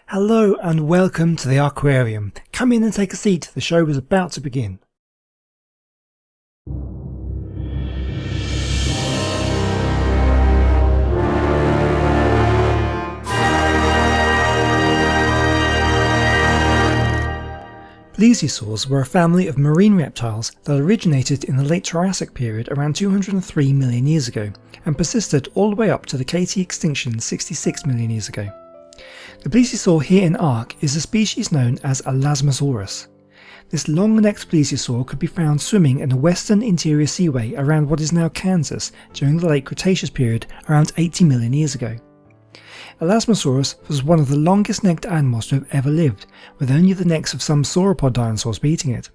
Hello and welcome to the Arkquarium. Come in and take a seat, the show is about to begin. Plesiosaurs were a family of marine reptiles that originated in the late Triassic period around 203 million years ago and persisted all the way up to the KT extinction 66 million years ago. The plesiosaur here in Ark is a species known as Elasmosaurus. This long-necked plesiosaur could be found swimming in the western interior seaway around what is now Kansas during the late Cretaceous period around 80 million years ago. Elasmosaurus was one of the longest-necked animals to have ever lived, with only the necks of some sauropod dinosaurs beating it.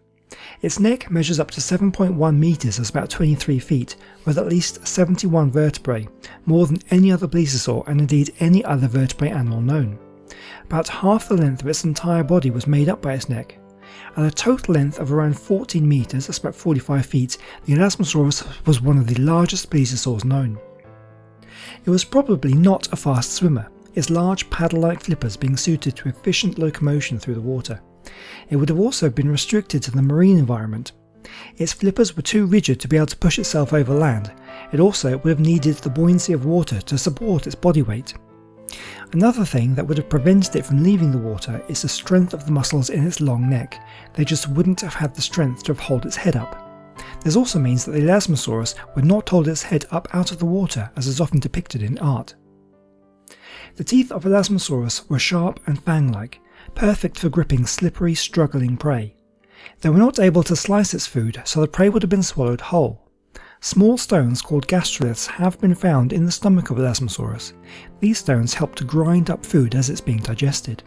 Its neck measures up to 7.1 meters, that's about 23 feet, with at least 71 vertebrae, more than any other plesiosaur and indeed any other vertebrate animal known. About half the length of its entire body was made up by its neck. At a total length of around 14 meters, that's about 45 feet, the Elasmosaurus was one of the largest plesiosaurs known. It was probably not a fast swimmer, its large paddle-like flippers being suited to efficient locomotion through the water. It would have also been restricted to the marine environment. Its flippers were too rigid to be able to push itself over land. It also would have needed the buoyancy of water to support its body weight. Another thing that would have prevented it from leaving the water is the strength of the muscles in its long neck. They just wouldn't have had the strength to hold its head up. This also means that the Elasmosaurus would not hold its head up out of the water, as is often depicted in art. The teeth of Elasmosaurus were sharp and fang-like, perfect for gripping slippery, struggling prey. They were not able to slice its food, so the prey would have been swallowed whole. Small stones called gastroliths have been found in the stomach of Elasmosaurus. These stones help to grind up food as it's being digested.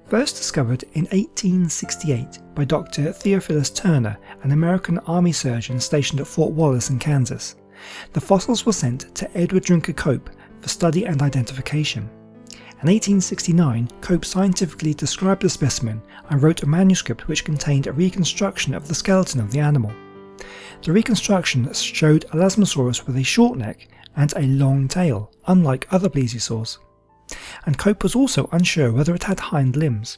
First discovered in 1868 by Dr. Theophilus Turner, an American Army surgeon stationed at Fort Wallace in Kansas. The fossils were sent to Edward Drinker Cope for study and identification. In 1869, Cope scientifically described the specimen and wrote a manuscript which contained a reconstruction of the skeleton of the animal. The reconstruction showed Elasmosaurus with a short neck and a long tail, unlike other plesiosaurs. And Cope was also unsure whether it had hind limbs.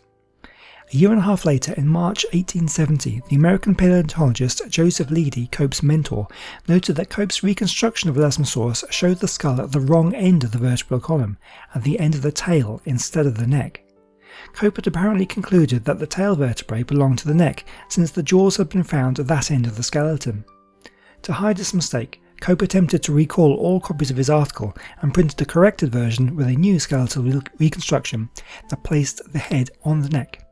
A year and a half later, in March 1870, the American paleontologist Joseph Leidy, Cope's mentor, noted that Cope's reconstruction of Elasmosaurus showed the skull at the wrong end of the vertebral column, at the end of the tail instead of the neck. Cope had apparently concluded that the tail vertebrae belonged to the neck, since the jaws had been found at that end of the skeleton. To hide this mistake, Cope attempted to recall all copies of his article and printed a corrected version with a new skeletal reconstruction that placed the head on the neck.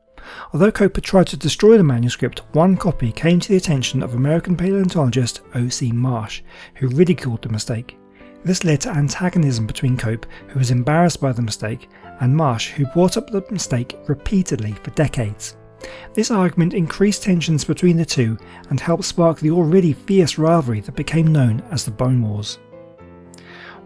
Although Cope had tried to destroy the manuscript, one copy came to the attention of American paleontologist O.C. Marsh, who ridiculed the mistake. This led to antagonism between Cope, who was embarrassed by the mistake, and Marsh, who brought up the mistake repeatedly for decades. This argument increased tensions between the two and helped spark the already fierce rivalry that became known as the Bone Wars.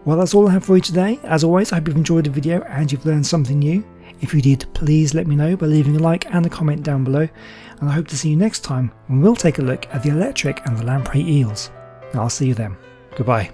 Well, that's all I have for you today. As always, I hope you've enjoyed the video and you've learned something new. If you did, please let me know by leaving a like and a comment down below, and I hope to see you next time when we'll take a look at the electric and the lamprey eels. I'll see you then. Goodbye.